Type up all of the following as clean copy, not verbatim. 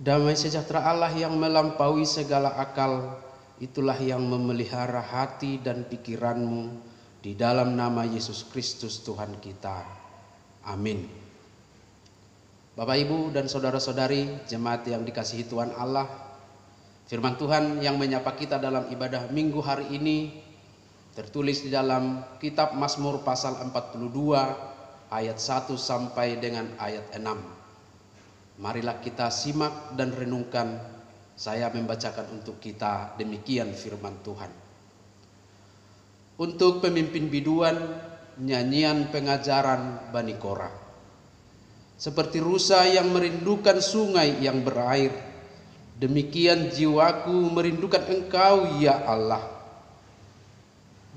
Damai sejahtera Allah yang melampaui segala akal, itulah yang memelihara hati dan pikiranmu di dalam nama Yesus Kristus Tuhan kita. Amin. Bapak, Ibu, dan saudara-saudari jemaat yang dikasihi Tuhan Allah, firman Tuhan yang menyapa kita dalam ibadah minggu hari ini tertulis di dalam kitab Mazmur pasal 42 ayat 1 sampai dengan ayat 6. Marilah kita simak dan renungkan. Saya membacakan untuk kita demikian firman Tuhan. Untuk pemimpin biduan, nyanyian pengajaran Bani Korah. Seperti rusa yang merindukan sungai yang berair, demikian jiwaku merindukan Engkau ya Allah.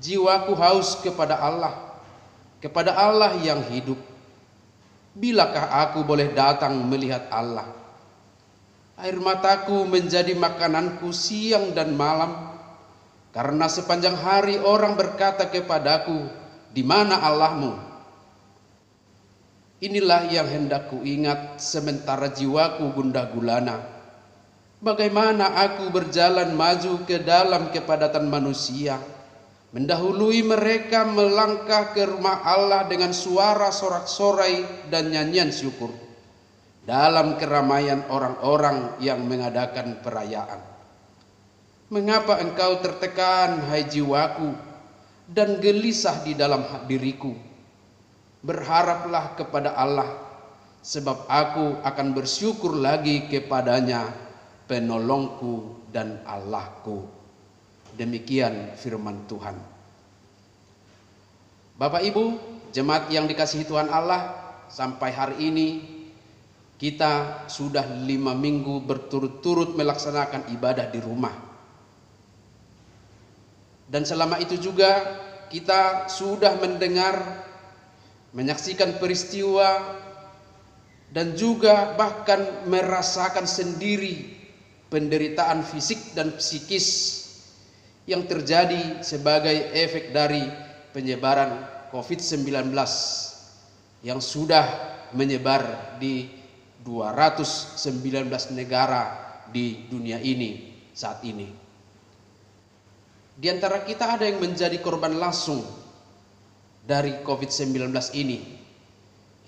Jiwaku haus kepada Allah yang hidup. Bilakah aku boleh datang melihat Allah? Air mataku menjadi makananku siang dan malam, karena sepanjang hari orang berkata kepadaku, di mana Allahmu? Inilah yang hendak ku ingat sementara jiwaku gundah gulana. Bagaimana aku berjalan maju ke dalam kepadatan manusia, mendahului mereka melangkah ke rumah Allah dengan suara sorak-sorai dan nyanyian syukur dalam keramaian orang-orang yang mengadakan perayaan. Mengapa engkau tertekan, hai jiwaku, dan gelisah di dalam diriku? Berharaplah kepada Allah, sebab aku akan bersyukur lagi kepadanya, penolongku dan Allahku. Demikian firman Tuhan. Bapak, Ibu, jemaat yang dikasihi Tuhan Allah, sampai hari ini kita sudah 5 minggu berturut-turut melaksanakan ibadah di rumah. Dan selama itu juga kita sudah mendengar, menyaksikan peristiwa, dan juga bahkan merasakan sendiri penderitaan fisik dan psikis yang terjadi sebagai efek dari penyebaran COVID-19 yang sudah menyebar di 219 negara di dunia ini saat ini. Di antara kita ada yang menjadi korban langsung dari COVID-19 ini,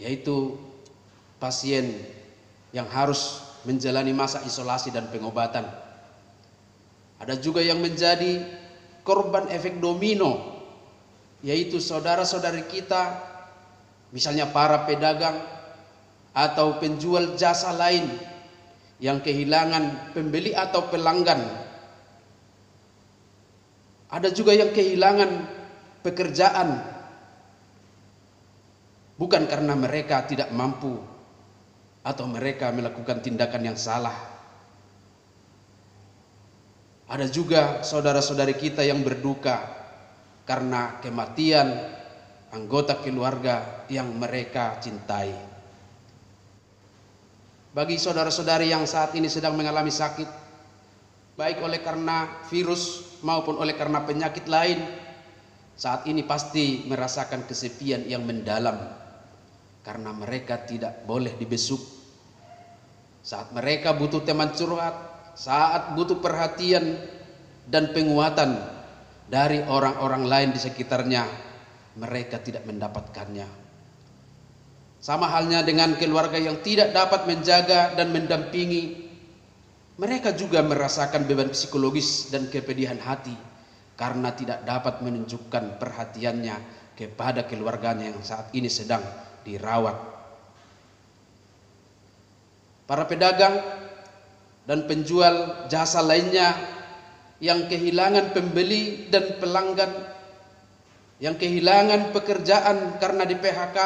yaitu pasien yang harus menjalani masa isolasi dan pengobatan. Ada juga yang menjadi korban efek domino, yaitu saudara-saudari kita, misalnya para pedagang atau penjual jasa lain yang kehilangan pembeli atau pelanggan. Ada juga yang kehilangan pekerjaan, bukan karena mereka tidak mampu atau mereka melakukan tindakan yang salah. Ada juga saudara-saudari kita yang berduka karena kematian anggota keluarga yang mereka cintai. Bagi saudara-saudari yang saat ini sedang mengalami sakit, baik oleh karena virus maupun oleh karena penyakit lain, saat ini pasti merasakan kesepian yang mendalam karena mereka tidak boleh dibesuk. Saat mereka butuh teman curhat, saat butuh perhatian dan penguatan dari orang-orang lain di sekitarnya, mereka tidak mendapatkannya. Sama halnya dengan keluarga yang tidak dapat menjaga dan mendampingi, mereka juga merasakan beban psikologis dan kepedihan hati karena tidak dapat menunjukkan perhatiannya kepada keluarganya yang saat ini sedang dirawat. Para pedagang dan penjual jasa lainnya yang kehilangan pembeli dan pelanggan, yang kehilangan pekerjaan karena di PHK,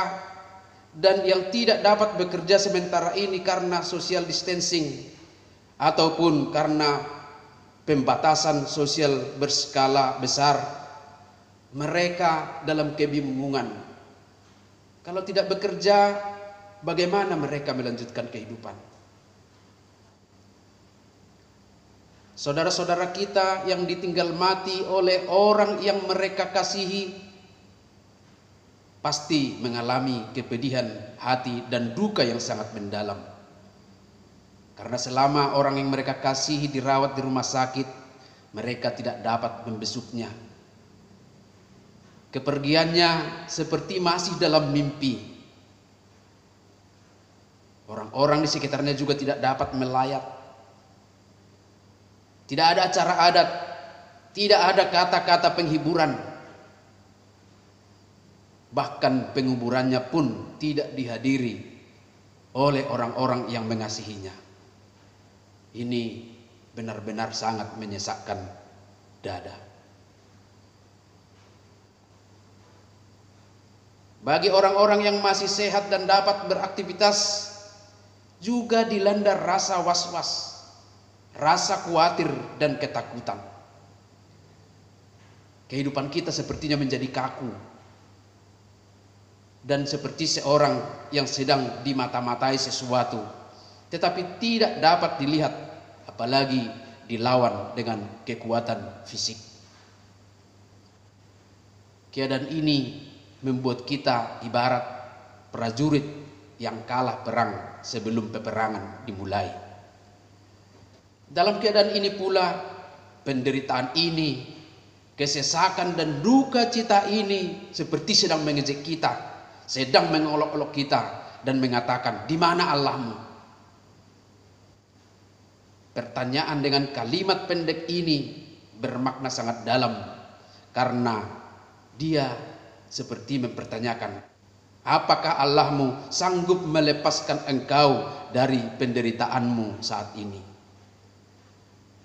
dan yang tidak dapat bekerja sementara ini karena social distancing ataupun karena pembatasan sosial berskala besar, Mereka dalam kebingungan. Kalau tidak bekerja, bagaimana mereka melanjutkan kehidupan? Saudara-saudara kita yang ditinggal mati oleh orang yang mereka kasihi pasti mengalami kepedihan hati dan duka yang sangat mendalam. Karena selama orang yang mereka kasihi dirawat di rumah sakit, mereka tidak dapat membesuknya. Kepergiannya seperti masih dalam mimpi. Orang-orang di sekitarnya juga tidak dapat melayat. Tidak ada acara adat, tidak ada kata-kata penghiburan. Bahkan penguburannya pun tidak dihadiri oleh orang-orang yang mengasihinya. Ini benar-benar sangat menyesakkan dada. Bagi orang-orang yang masih sehat dan dapat beraktivitas, juga dilanda rasa was-was, rasa khawatir dan ketakutan. Kehidupan kita sepertinya menjadi kaku, dan seperti seorang yang sedang dimata-matai sesuatu, tetapi tidak dapat dilihat, apalagi dilawan dengan kekuatan fisik. Keadaan ini membuat kita ibarat prajurit yang kalah perang sebelum peperangan dimulai. Dalam keadaan ini pula, penderitaan ini, kesesakan dan duka cita ini seperti sedang mengejek kita, sedang mengolok-olok kita dan mengatakan, "Di mana Allahmu?" Pertanyaan dengan kalimat pendek ini bermakna sangat dalam, karena dia seperti mempertanyakan, apakah Allahmu sanggup melepaskan engkau dari penderitaanmu saat ini?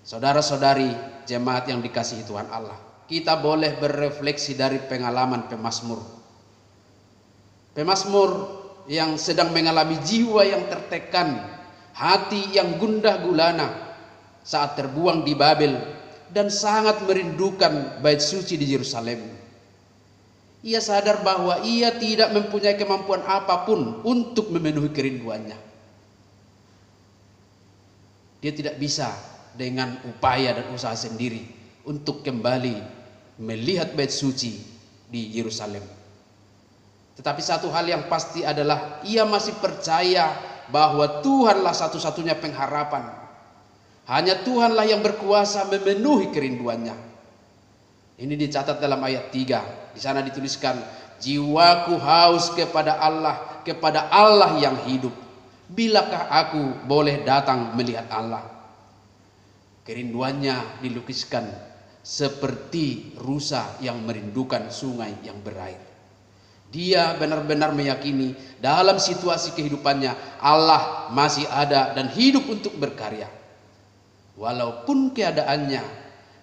Saudara-saudari jemaat yang dikasihi Tuhan Allah, kita boleh berefleksi dari pengalaman pemazmur. Pemazmur yang sedang mengalami jiwa yang tertekan, hati yang gundah gulana saat terbuang di Babel dan sangat merindukan bait suci di Yerusalem. Ia sadar bahwa ia tidak mempunyai kemampuan apapun untuk memenuhi kerinduannya. Dia tidak bisa dengan upaya dan usaha sendiri untuk kembali melihat bait suci di Yerusalem. Tetapi satu hal yang pasti adalah ia masih percaya bahwa Tuhanlah satu-satunya pengharapan. Hanya Tuhanlah yang berkuasa memenuhi kerinduannya. Ini dicatat dalam ayat 3. Di sana dituliskan, jiwaku haus kepada Allah yang hidup. Bilakah aku boleh datang melihat Allah? Kerinduannya dilukiskan seperti rusa yang merindukan sungai yang berair. Dia benar-benar meyakini dalam situasi kehidupannya Allah masih ada dan hidup untuk berkarya. Walaupun keadaannya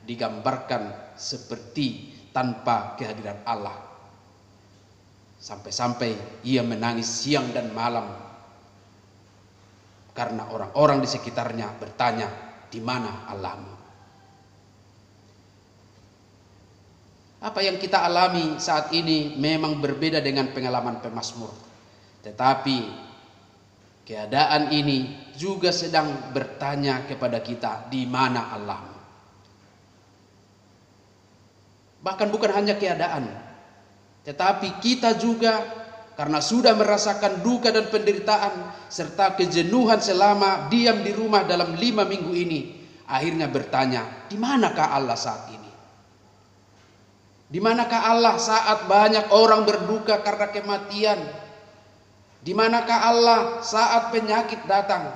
digambarkan seperti tanpa kehadiran Allah. Sampai-sampai ia menangis siang dan malam karena orang-orang di sekitarnya bertanya, "Di mana Allahmu?" Apa yang kita alami saat ini memang berbeda dengan pengalaman pemazmur. Tetapi keadaan ini juga sedang bertanya kepada kita, "Di mana Allahmu?" Bahkan bukan hanya keadaan, tetapi kita juga karena sudah merasakan duka dan penderitaan serta kejenuhan selama diam di rumah dalam 5 minggu ini, akhirnya bertanya, di manakah Allah saat ini? Di manakah Allah saat banyak orang berduka karena kematian? Di manakah Allah saat penyakit datang,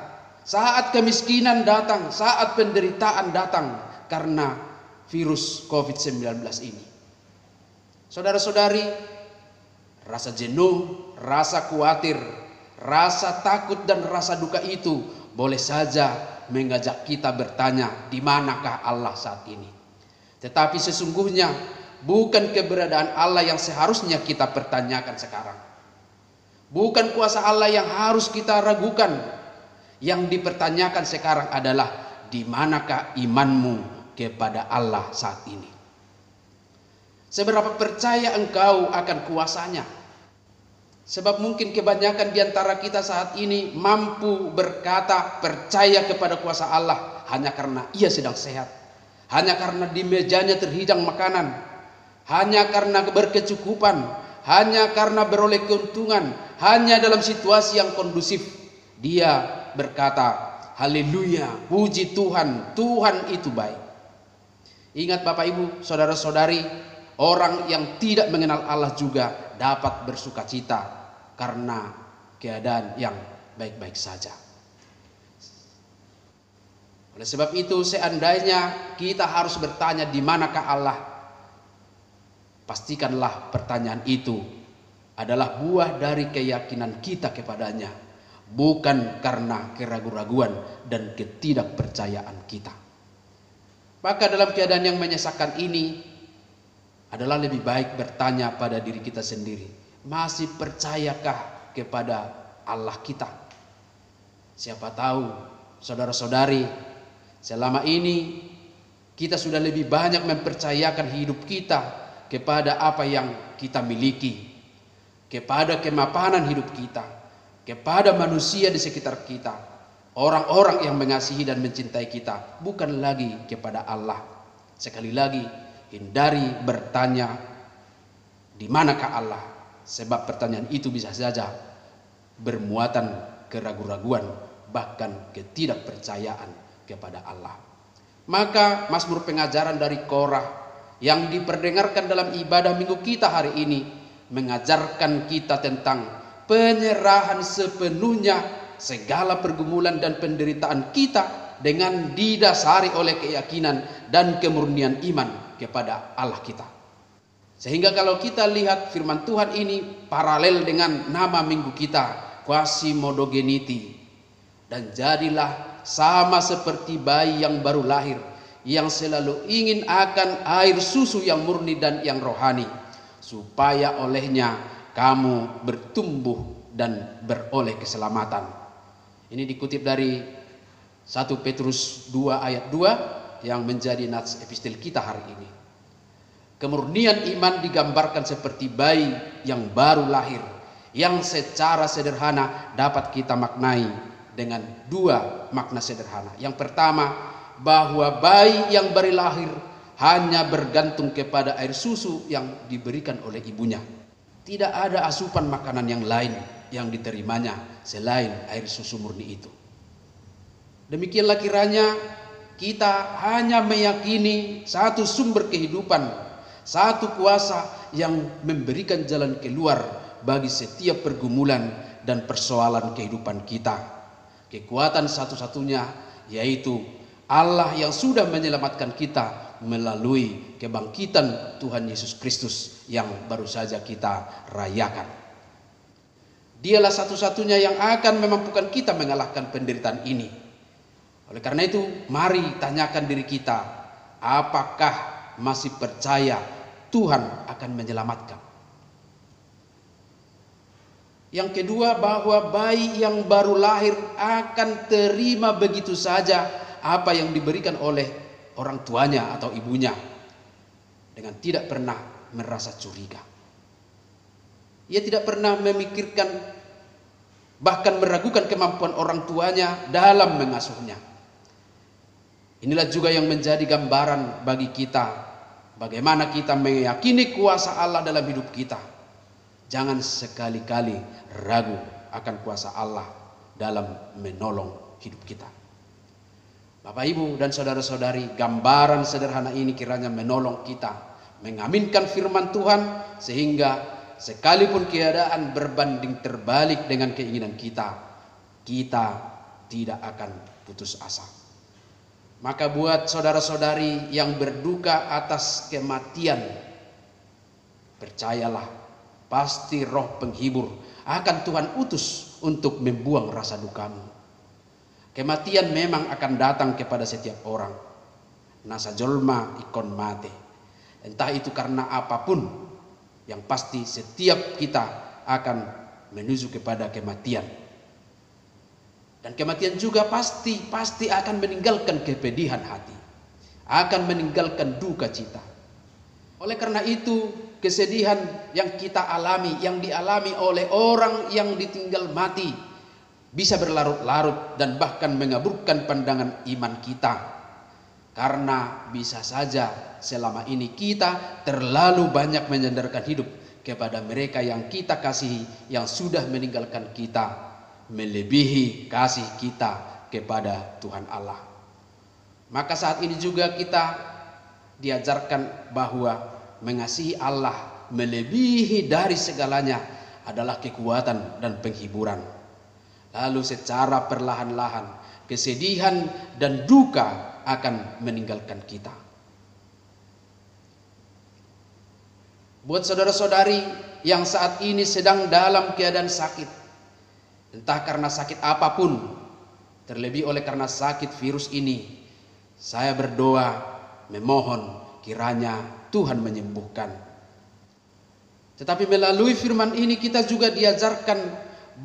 saat kemiskinan datang, saat penderitaan datang karena virus COVID-19 ini? Saudara-saudari, rasa jenuh, rasa khawatir, rasa takut dan rasa duka itu boleh saja mengajak kita bertanya, di manakah Allah saat ini? Tetapi sesungguhnya bukan keberadaan Allah yang seharusnya kita pertanyakan sekarang. Bukan kuasa Allah yang harus kita ragukan. Yang dipertanyakan sekarang adalah, di manakah imanmu kepada Allah saat ini? Seberapa percaya engkau akan kuasanya? Sebab mungkin kebanyakan di antara kita saat ini mampu berkata percaya kepada kuasa Allah hanya karena ia sedang sehat, hanya karena di mejanya terhidang makanan, hanya karena berkecukupan, hanya karena beroleh keuntungan, hanya dalam situasi yang kondusif. Dia berkata, haleluya, puji Tuhan, Tuhan itu baik. Ingat Bapak Ibu, saudara-saudari, orang yang tidak mengenal Allah juga dapat bersuka cita karena keadaan yang baik-baik saja. Oleh sebab itu, seandainya kita harus bertanya di manakah Allah, pastikanlah pertanyaan itu adalah buah dari keyakinan kita kepadanya, bukan karena keraguan-raguan dan ketidakpercayaan kita. Maka dalam keadaan yang menyesakan ini adalah lebih baik bertanya pada diri kita sendiri, masih percayakah kepada Allah kita? Siapa tahu saudara-saudari, selama ini kita sudah lebih banyak mempercayakan hidup kita kepada apa yang kita miliki, kepada kemapanan hidup kita, kepada manusia di sekitar kita, orang-orang yang mengasihi dan mencintai kita, bukan lagi kepada Allah. Sekali lagi, hindari bertanya di manakah Allah, sebab pertanyaan itu bisa saja bermuatan keraguan-raguan, bahkan ketidakpercayaan kepada Allah. Maka Mazmur pengajaran dari Korah yang diperdengarkan dalam ibadah minggu kita hari ini mengajarkan kita tentang penyerahan sepenuhnya segala pergumulan dan penderitaan kita dengan didasari oleh keyakinan dan kemurnian iman kepada Allah kita. Sehingga kalau kita lihat firman Tuhan ini paralel dengan nama minggu kita, Quasimodogeniti, dan jadilah sama seperti bayi yang baru lahir, yang selalu ingin akan air susu yang murni dan yang rohani, supaya olehnya kamu bertumbuh dan beroleh keselamatan. Ini dikutip dari 1 Petrus 2 ayat 2 yang menjadi nats epistel kita hari ini. Kemurnian iman digambarkan seperti bayi yang baru lahir, yang secara sederhana dapat kita maknai dengan dua makna sederhana. Yang pertama, bahwa bayi yang baru lahir hanya bergantung kepada air susu yang diberikan oleh ibunya. Tidak ada asupan makanan yang lain yang diterimanya selain air susu murni itu. Demikianlah kiranya kita hanya meyakini satu sumber kehidupan, satu kuasa yang memberikan jalan keluar bagi setiap pergumulan dan persoalan kehidupan kita. Kekuatan satu-satunya yaitu Allah yang sudah menyelamatkan kita melalui kebangkitan Tuhan Yesus Kristus yang baru saja kita rayakan. Dialah satu-satunya yang akan memampukan kita mengalahkan penderitaan ini. Oleh karena itu, mari tanyakan diri kita, apakah masih percaya Tuhan akan menyelamatkan? Yang kedua, bahwa bayi yang baru lahir akan terima begitu saja apa yang diberikan oleh orang tuanya atau ibunya dengan tidak pernah merasa curiga. Ia tidak pernah memikirkan bahkan meragukan kemampuan orang tuanya dalam mengasuhnya. Inilah juga yang menjadi gambaran bagi kita bagaimana kita meyakini kuasa Allah dalam hidup kita. Jangan sekali-kali ragu akan kuasa Allah dalam menolong hidup kita. Bapak, Ibu, dan saudara-saudari, gambaran sederhana ini kiranya menolong kita mengaminkan firman Tuhan, sehingga sekalipun keadaan berbanding terbalik dengan keinginan kita, kita tidak akan putus asa. Maka buat saudara-saudari yang berduka atas kematian, percayalah, pasti roh penghibur akan Tuhan utus untuk membuang rasa dukamu. Kematian memang akan datang kepada setiap orang. Nasa jolma ikon mate. Entah itu karena apapun, yang pasti setiap kita akan menuju kepada kematian. Dan kematian juga pasti akan meninggalkan kepedihan hati, akan meninggalkan duka cita. Oleh karena itu, kesedihan yang kita alami, yang dialami oleh orang yang ditinggal mati, bisa berlarut-larut dan bahkan mengaburkan pandangan iman kita. Karena bisa saja selama ini kita terlalu banyak menyandarkan hidup kepada mereka yang kita kasihi, yang sudah meninggalkan kita, melebihi kasih kita kepada Tuhan Allah. Maka saat ini juga kita diajarkan bahwa mengasihi Allah melebihi dari segalanya adalah kekuatan dan penghiburan. Lalu secara perlahan-lahan kesedihan dan duka akan meninggalkan kita. Buat saudara-saudari yang saat ini sedang dalam keadaan sakit, entah karena sakit apapun, terlebih oleh karena sakit virus ini, saya berdoa memohon kiranya Tuhan menyembuhkan. Tetapi melalui firman ini kita juga diajarkan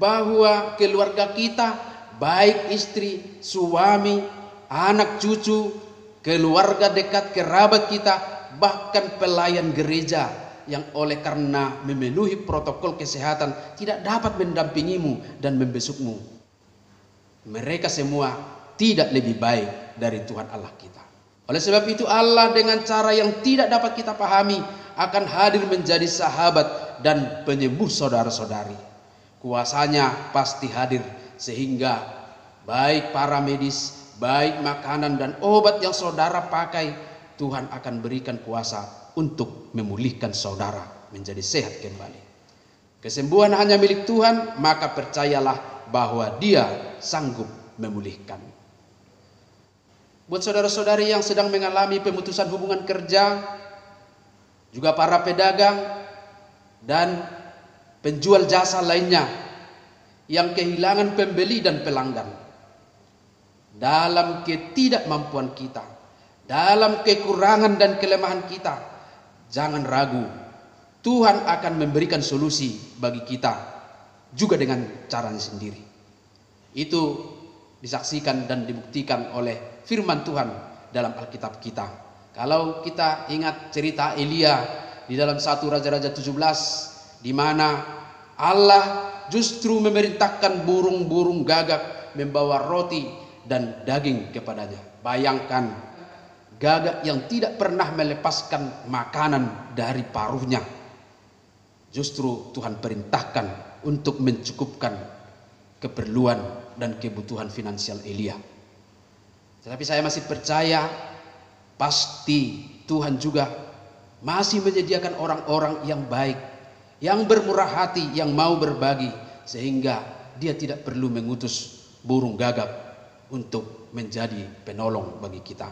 bahwa keluarga kita, baik istri, suami, anak cucu, keluarga dekat, kerabat kita, bahkan pelayan gereja yang oleh karena memenuhi protokol kesehatan tidak dapat mendampingimu dan membesukmu, mereka semua tidak lebih baik dari Tuhan Allah kita. Oleh sebab itu Allah dengan cara yang tidak dapat kita pahami akan hadir menjadi sahabat dan penyembuh saudara-saudari. Kuasanya pasti hadir sehingga baik para medis, baik makanan dan obat yang saudara pakai, Tuhan akan berikan kuasa untuk memulihkan saudara menjadi sehat kembali. Kesembuhan hanya milik Tuhan, maka percayalah bahwa Dia sanggup memulihkan. Buat saudara-saudari yang sedang mengalami pemutusan hubungan kerja, juga para pedagang dan penjual jasa lainnya yang kehilangan pembeli dan pelanggan, dalam ketidakmampuan kita, dalam kekurangan dan kelemahan kita, jangan ragu, Tuhan akan memberikan solusi bagi kita juga dengan caranya sendiri. Itu disaksikan dan dibuktikan oleh firman Tuhan dalam Alkitab kita. Kalau kita ingat cerita Elia di dalam 1 Raja-Raja 17, di mana Allah justru memerintahkan burung-burung gagak membawa roti dan daging kepadanya. Bayangkan, gagak yang tidak pernah melepaskan makanan dari paruhnya, justru Tuhan perintahkan untuk mencukupkan keperluan dan kebutuhan finansial Elia. Tetapi saya masih percaya pasti Tuhan juga masih menyediakan orang-orang yang baik, yang bermurah hati, yang mau berbagi, sehingga Dia tidak perlu mengutus burung gagak untuk menjadi penolong bagi kita.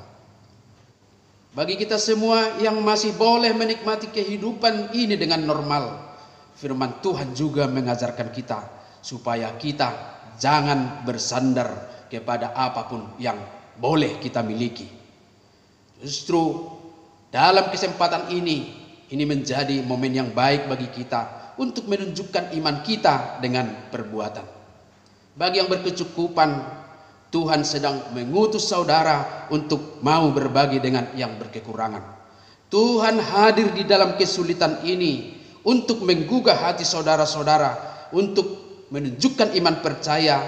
Bagi kita semua yang masih boleh menikmati kehidupan ini dengan normal, firman Tuhan juga mengajarkan kita supaya kita jangan bersandar kepada apapun yang boleh kita miliki. Justru dalam kesempatan ini menjadi momen yang baik bagi kita untuk menunjukkan iman kita dengan perbuatan. Bagi yang berkecukupan, Tuhan sedang mengutus saudara untuk mau berbagi dengan yang berkekurangan. Tuhan hadir di dalam kesulitan ini untuk menggugah hati saudara-saudara, untuk menunjukkan iman percaya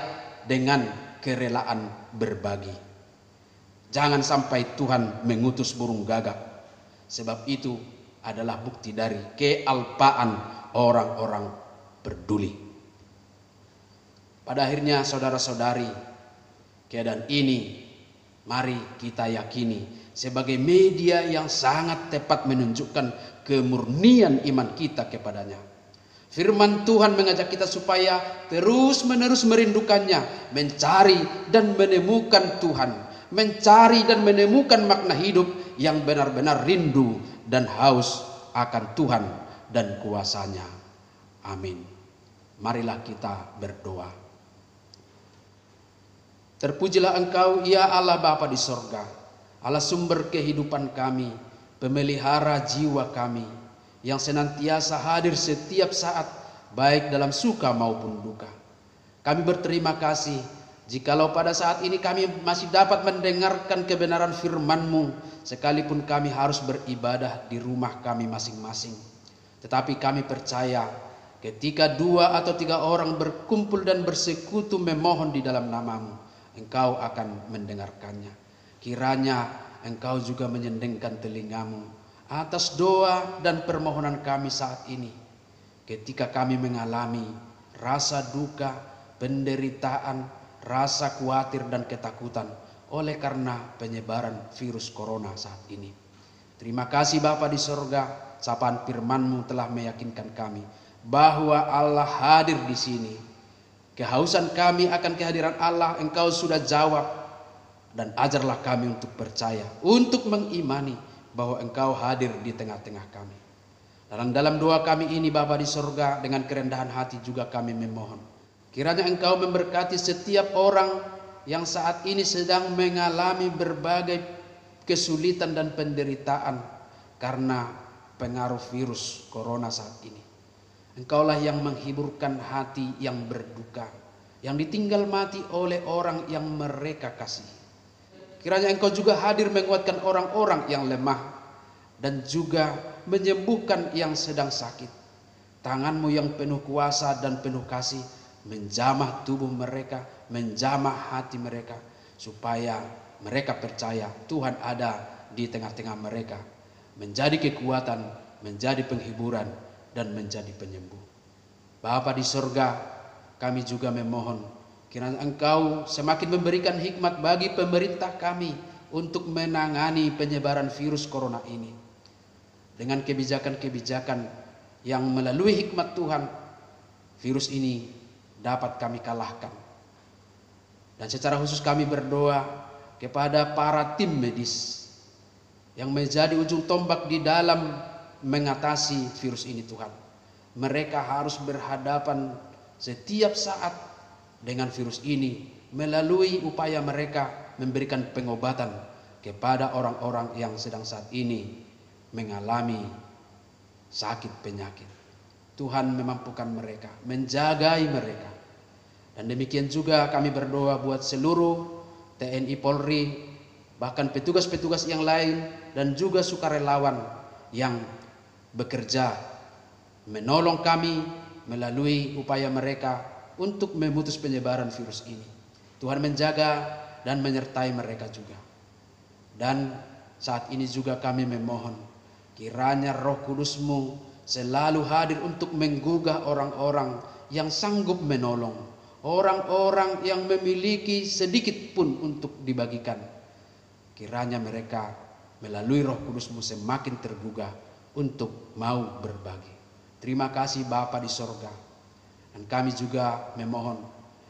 dengan kerelaan berbagi. Jangan sampai Tuhan mengutus burung gagak, sebab itu adalah bukti dari kealpaan orang-orang peduli. Pada akhirnya saudara-saudari, keadaan ini mari kita yakini sebagai media yang sangat tepat menunjukkan kemurnian iman kita kepadanya. Firman Tuhan mengajak kita supaya terus-menerus merindukannya, mencari dan menemukan Tuhan, mencari dan menemukan makna hidup yang benar-benar rindu dan haus akan Tuhan dan kuasa-Nya. Amin. Marilah kita berdoa. Terpujilah Engkau, ya Allah Bapa di sorga, Allah sumber kehidupan kami, pemelihara jiwa kami, yang senantiasa hadir setiap saat, baik dalam suka maupun duka. Kami berterima kasih Jikalau pada saat ini kami masih dapat mendengarkan kebenaran firman-Mu, sekalipun kami harus beribadah di rumah kami masing-masing. Tetapi kami percaya ketika 2 atau 3 orang berkumpul dan bersekutu memohon di dalam nama-Mu, Engkau akan mendengarkannya. Kiranya Engkau juga menyendengkan telinga-Mu atas doa dan permohonan kami saat ini. Ketika kami mengalami rasa duka, penderitaan, rasa khawatir dan ketakutan oleh karena penyebaran virus corona saat ini. Terima kasih Bapa di sorga, sapaan firman-Mu telah meyakinkan kami bahwa Allah hadir di sini. Kehausan kami akan kehadiran Allah Engkau sudah jawab, dan ajarlah kami untuk percaya, untuk mengimani bahwa Engkau hadir di tengah-tengah kami. Dalam doa kami ini Bapa di sorga, dengan kerendahan hati juga kami memohon, kiranya Engkau memberkati setiap orang yang saat ini sedang mengalami berbagai kesulitan dan penderitaan karena pengaruh virus corona saat ini. Engkaulah yang menghiburkan hati yang berduka, yang ditinggal mati oleh orang yang mereka kasihi. Kiranya Engkau juga hadir menguatkan orang-orang yang lemah dan juga menyembuhkan yang sedang sakit. Tangan-Mu yang penuh kuasa dan penuh kasih menjamah tubuh mereka, menjamah hati mereka, supaya mereka percaya Tuhan ada di tengah-tengah mereka, menjadi kekuatan, menjadi penghiburan, dan menjadi penyembuh. Bapa di surga, kami juga memohon kiranya Engkau semakin memberikan hikmat bagi pemerintah kami untuk menangani penyebaran virus corona ini. Dengan kebijakan-kebijakan yang melalui hikmat Tuhan, virus ini dapat kami kalahkan. Dan secara khusus kami berdoa kepada para tim medis yang menjadi ujung tombak di dalam mengatasi virus ini Tuhan. Mereka harus berhadapan setiap saat dengan virus ini melalui upaya mereka memberikan pengobatan kepada orang-orang yang sedang saat ini mengalami sakit penyakit. Tuhan memampukan mereka, menjagai mereka. Dan demikian juga kami berdoa buat seluruh TNI Polri, bahkan petugas-petugas yang lain dan juga sukarelawan yang bekerja menolong kami melalui upaya mereka untuk memutus penyebaran virus ini. Tuhan menjaga dan menyertai mereka juga. Dan saat ini juga kami memohon kiranya Roh Kudus-Mu selalu hadir untuk menggugah orang-orang yang sanggup menolong, orang-orang yang memiliki sedikit pun untuk dibagikan. Kiranya mereka melalui Roh Kudus-Mu semakin tergugah untuk mau berbagi. Terima kasih Bapa di sorga. Dan kami juga memohon,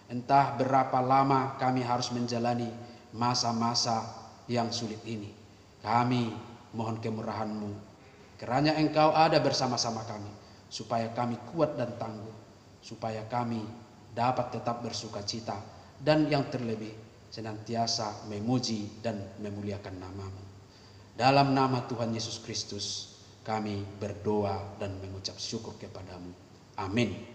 entah berapa lama kami harus menjalani masa-masa yang sulit ini. Kami mohon kemurahan-Mu, kiranya Engkau ada bersama-sama kami, supaya kami kuat dan tangguh, supaya kami dapat tetap bersuka cita, dan yang terlebih senantiasa memuji dan memuliakan nama-Mu. Dalam nama Tuhan Yesus Kristus kami berdoa dan mengucap syukur kepada-Mu. Amin.